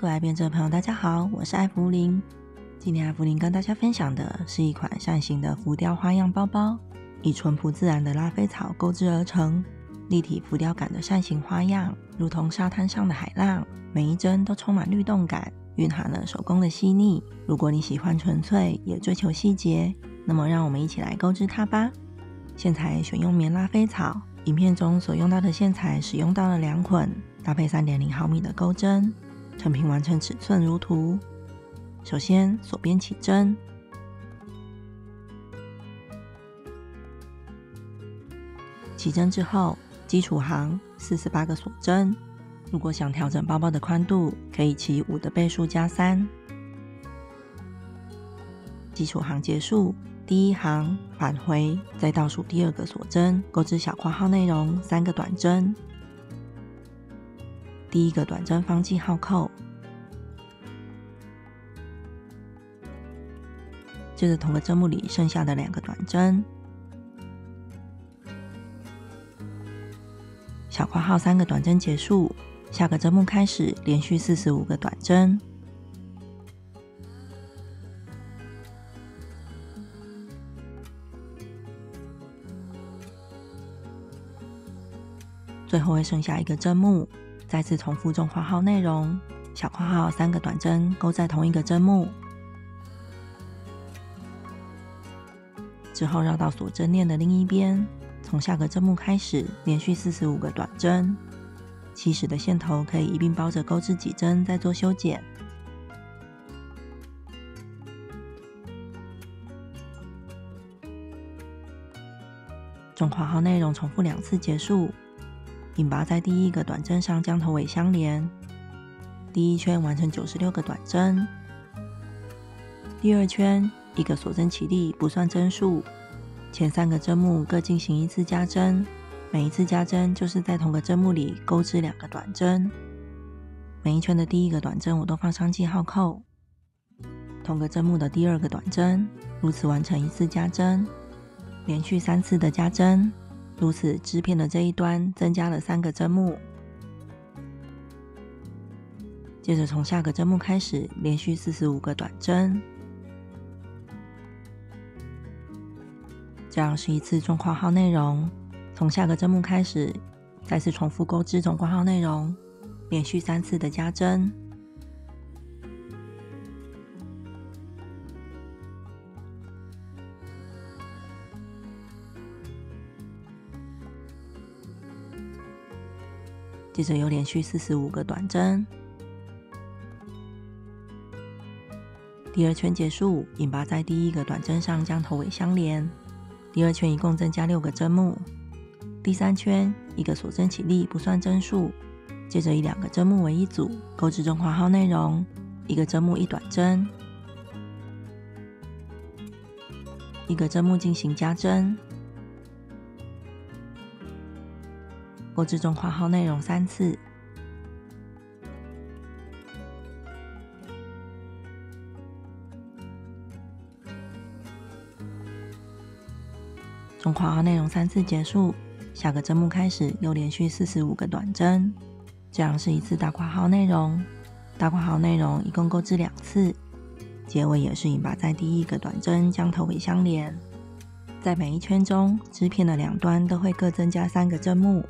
各位爱编织的朋友大家好，我是艾芙琳。今天艾芙琳跟大家分享的是一款扇形的浮雕花样包包，以淳朴自然的拉菲草钩织而成，立体浮雕感的扇形花样如同沙滩上的海浪，每一针都充满律动感，蕴含了手工的细腻。如果你喜欢纯粹也追求细节，那么让我们一起来钩织它吧。线材选用棉拉菲草，影片中所用到的线材使用到了2捆，搭配 3.0 毫米的钩针，成品完成尺寸如图。首先锁边起针，起针之后基础行48个锁针，如果想调整包包的宽度，可以起5的倍数加3。基础行结束，第一行返回，再倒数第2个锁针，钩织小括号内容3个短针。第1个短针方记号扣，接着同个针目里剩下的2个短针，小括号3个短针结束，下个针目开始连续45个短针。最后会剩下1个针目，再次重复中括号内容，小括号3个短针勾在同一个针目，之后绕到锁针链的另一边，从下个针目开始连续45个短针，起始的线头可以一并包着钩织几针再做修剪。中括号内容重复2次结束，引拔在第1个短针上将头尾相连，第1圈完成96个短针，第2圈1个锁针起立不算针数，前3个针目各进行1次加针，每一次加针就是在同个针目里钩织2个短针。每一圈的第1个短针我都放上记号扣，同个针目的第2个短针，如此完成1次加针，连续3次的加针，如此织片的这一端增加了3个针目。接着从下个针目开始连续45个短针，这样是1次中括号内容。从下个针目开始再次重复钩织总括号内容，连续3次的加针。接着又连续45个短针，第2圈结束，引拔在第1个短针上将头尾相连，第2圈一共增加6个针目，第3圈1个锁针起立不算针数，接着以2个针目为一组，钩织中括号内容，1个针目1短针，1个针目进行加针，钩织中括号内容3次。中括号内容3次结束，下个针目开始又连续45个短针，这样是1次大括号内容。大括号内容一共钩织2次，结尾也是引拔在第1个短针将头尾相连。在每一圈中，织片的2端都会各增加3个针目。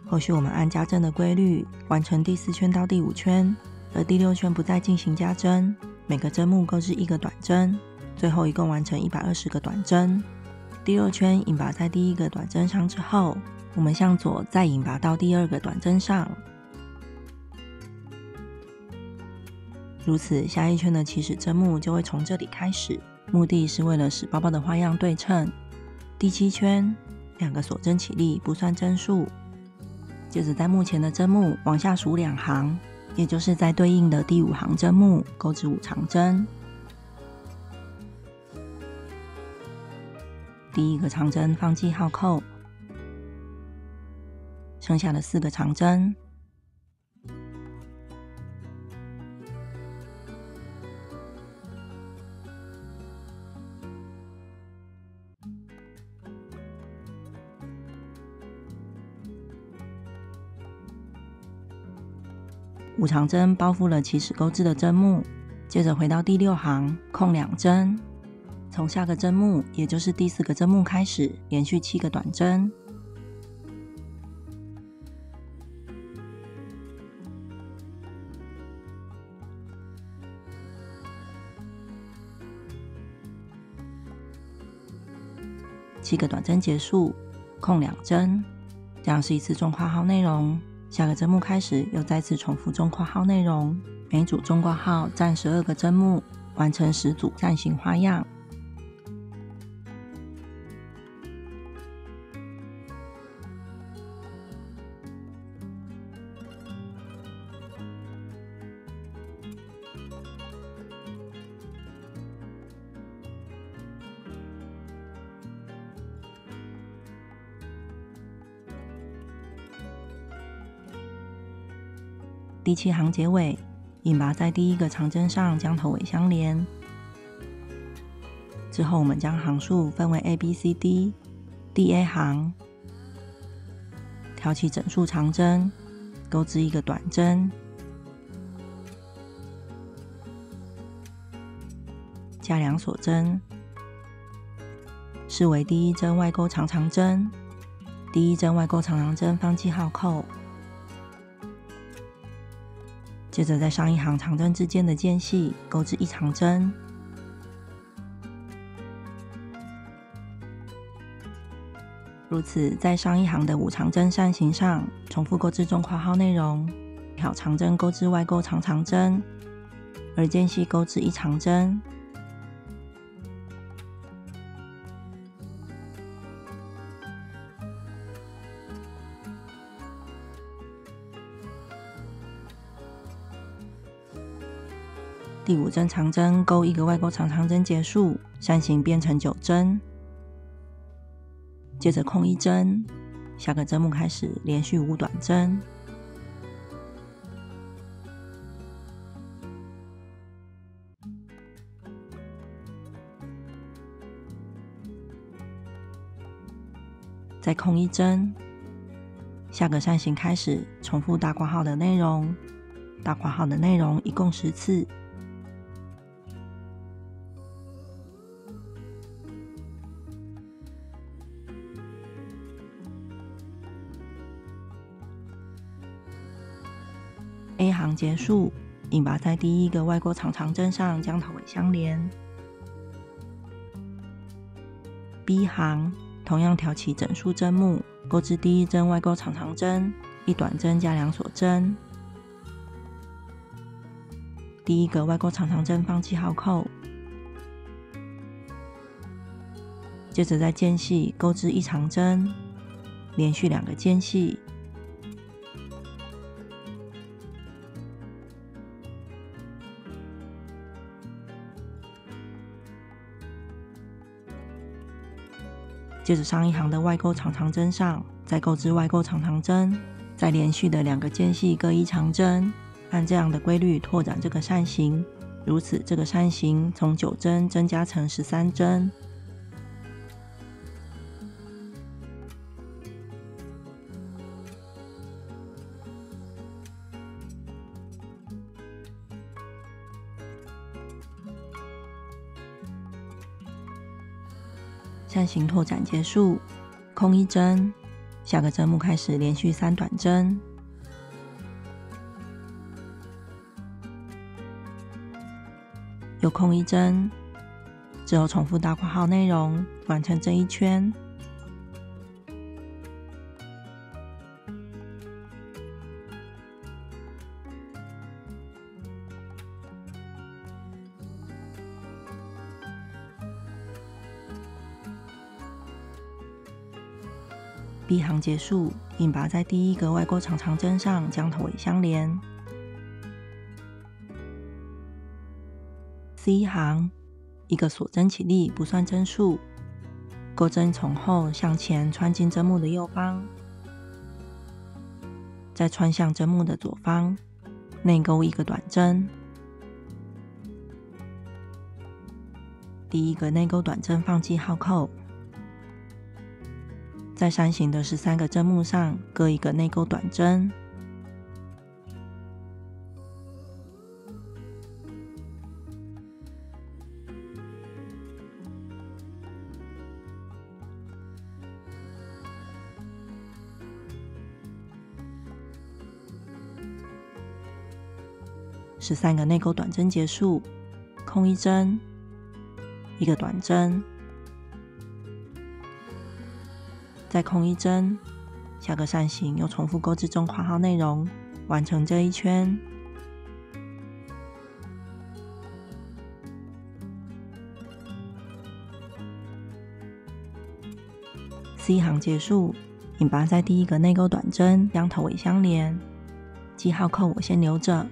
后续我们按加针的规律完成第4圈到第5圈，而第6圈不再进行加针，每个针目钩织1个短针，最后一共完成120个短针。第2圈引拔在第1个短针上之后，我们向左再引拔到第2个短针上，如此下一圈的起始针目就会从这里开始，目的是为了使包包的花样对称。第7圈2个锁针起立不算针数，接着在目前的针目往下数2行，也就是在对应的第5行针目钩织5长针，第1个长针放记号扣，剩下的4个长针， 5长针包覆了起始钩织的针目，接着回到第6行空2针，从下个针目，也就是第4个针目开始，连续7个短针。7个短针结束，空2针，这样是一次中括号内容。下个针目开始，又再次重复中括号内容，每组中括号占12个针目，完成10组扇形花样。第7行结尾，引拔在第1个长针上将头尾相连。之后我们将行数分为 A、B、C、D。第 A 行，挑起整数长针，钩织1个短针，加2锁针，视为第1针外钩长长针。第1针外钩长长针放记号扣。接着在上一行长针之间的间隙钩织1长针，如此在上一行的5长针扇形上重复钩织中括号内容，挑长针钩织外钩长长针，而间隙钩织1长针。第5针长针钩1个外钩长长针结束，扇形变成9针。接着空1针，下个针目开始连续5短针。再空1针，下个扇形开始重复大括号的内容，大括号的内容一共10次。A 行结束，引拔在第1个外钩长长针上将头尾相连。B 行同样挑起整数针目，钩织第1针外钩长长针，1短针加2锁针。第1个外钩长长针放记号扣，接着在间隙钩织1长针，连续2个间隙。接着上一行的外钩长长针上再钩织外钩长长针，再连续的2个间隙各1长针，按这样的规律拓展这个扇形，如此这个扇形从9针增加成13针。扇形拓展结束，空1针，下个针目开始连续3短针。又空1针，之后重复大括号内容，完成这一圈。B 行结束，引拔在第1个外钩长长针上将头尾相连。C 行1个锁针起立不算针数，钩针从后向前穿进针目的右方，再穿向针目的左方，内钩1个短针。第1个内钩短针放记号扣，在扇形的13个针目上各1个内钩短针。13个内钩短针结束，空1针，一个短针，再空1针，下个扇形又重复钩织中括号内容，完成这一圈。C 行结束，引拔在第一个内钩短针将头尾相连，记号扣我先留着，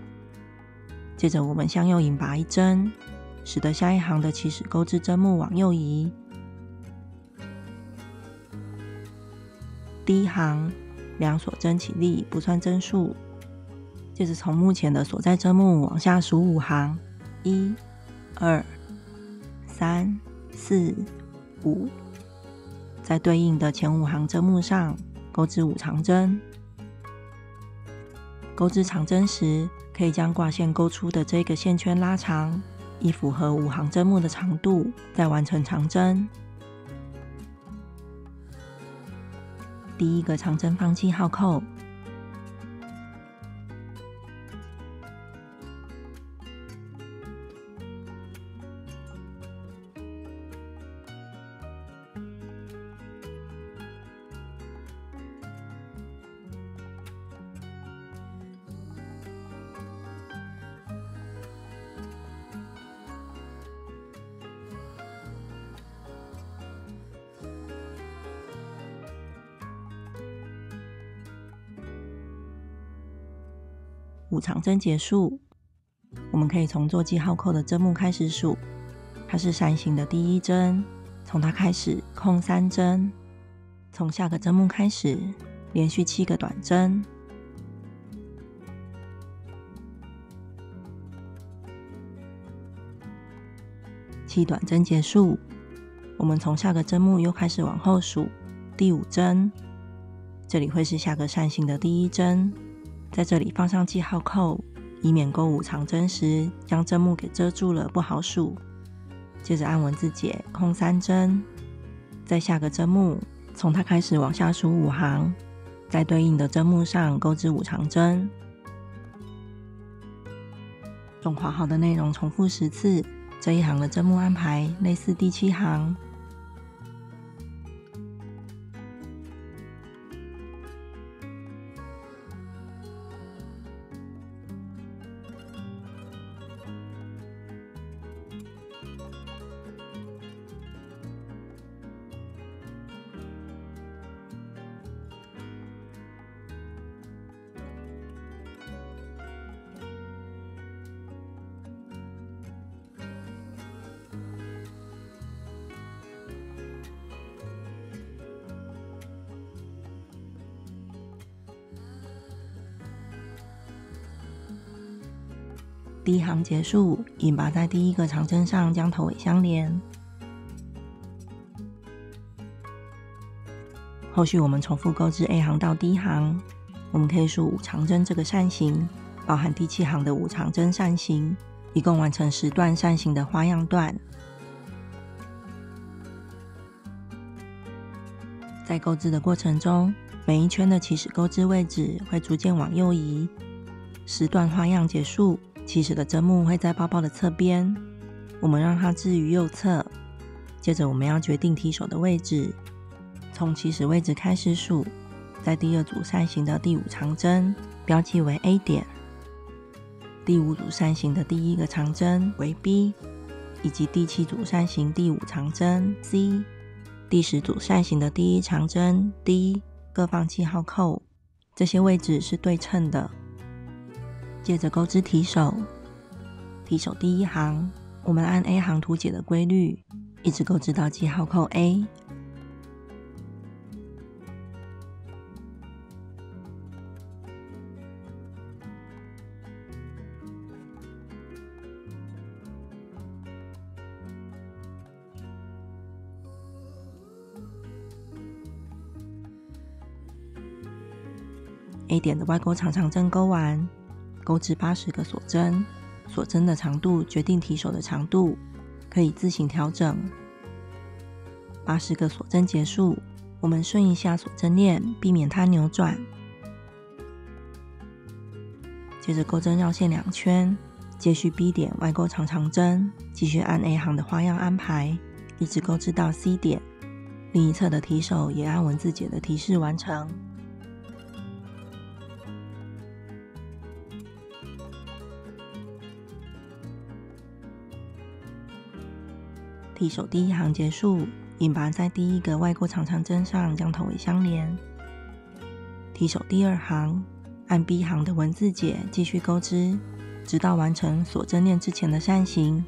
接着我们向右引拔1针，使得下一行的起始钩织针目往右移。第一行两锁针起立，不算针数，接着从目前的所在针目往下数5行，1、2、3、4、5，在对应的前5行针目上钩织5长针。钩织长针时，可以将挂线钩出的这个线圈拉长，以符合5行针目的长度，再完成长针。第一个长针放记号扣，5长针结束，我们可以从做记号扣的针目开始数，它是扇形的第1针，从它开始空3针，从下个针目开始连续7个短针，7短针结束，我们从下个针目又开始往后数第5针，这里会是下个扇形的第1针，在这里放上记号扣，以免钩5长针时将针目给遮住了，不好数。接着按文字解空3针，在下个针目从它开始往下数5行，在对应的针目上钩织5长针。中划好的内容重复10次，这一行的针目安排类似第7行。第一行结束，引拔在第一个长针上将头尾相连。后续我们重复钩织 A 行到 D 行，我们可以数5长针这个扇形，包含第7行的5长针扇形，一共完成10段扇形的花样段。在钩织的过程中，每一圈的起始钩织位置会逐渐往右移。10段花样结束，起始的针目会在包包的侧边，我们让它置于右侧。接着我们要决定提手的位置，从起始位置开始数，在第2组扇形的第5长针标记为 A 点，第5组扇形的第1个长针为 B， 以及第7组扇形第5长针 C， 第10组扇形的第1长针 D， 各放记号扣，这些位置是对称的。接着钩织提手，提手第1行，我们按 A 行图解的规律，一直钩织到记号扣 A。A 点的外钩长长针钩完，钩织80个锁针，锁针的长度决定提手的长度，可以自行调整。80个锁针结束，我们顺一下锁针链，避免它扭转。接着钩针绕线2圈，接续 B 点外钩长长针，继续按 A 行的花样安排，一直钩织到 C 点，另一侧的提手也按文字解的提示完成。提手第一行结束，引拔在第一个外钩长长针上将头尾相连。提手第二行，按 B 行的文字解继续钩织，直到完成锁针链之前的扇形。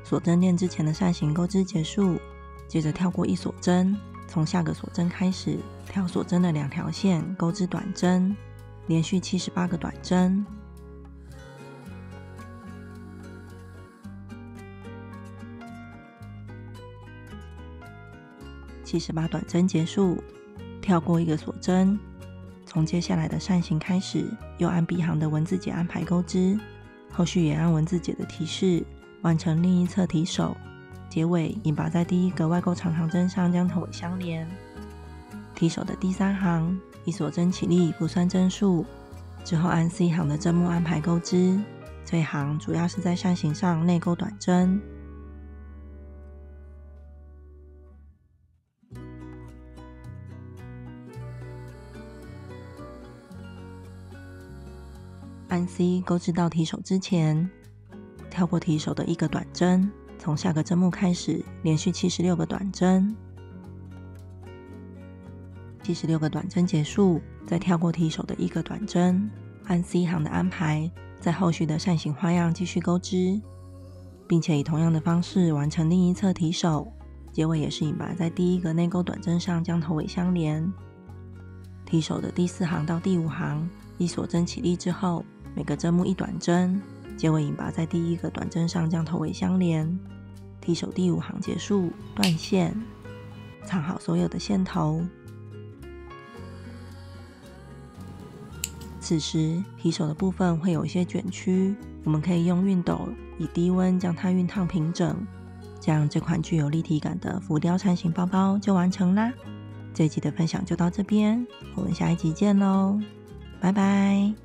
锁针链之前的扇形钩织结束，接着跳过一锁针，从下个锁针开始跳锁针的2条线钩织短针，连续78个短针。78短针结束，跳过一个锁针，从接下来的扇形开始，又按 B 行的文字解安排钩织，后续也按文字解的提示完成另一侧提手，结尾引拔在第一个外钩长长针上将头尾相连。提手的第3行，一锁针起立不算针数，之后按 C 行的针目安排钩织，这一行主要是在扇形上内钩短针。按 C 钩织到提手之前，跳过提手的一个短针，从下个针目开始连续76个短针。76个短针结束，再跳过提手的一个短针，按 C 行的安排，在后续的扇形花样继续钩织，并且以同样的方式完成另一侧提手，结尾也是引拔在第一个内钩短针上将头尾相连。提手的第4行到第5行，一锁针起立之后，每个针目一短针，结尾引拔在第一个短针上将头尾相连。提手第5行结束，断线，藏好所有的线头。此时提手的部分会有一些卷曲，我们可以用熨斗以低温将它熨烫平整，这样这款具有立体感的浮雕扇形包包就完成啦。这一集的分享就到这边，我们下一集见咯，拜拜。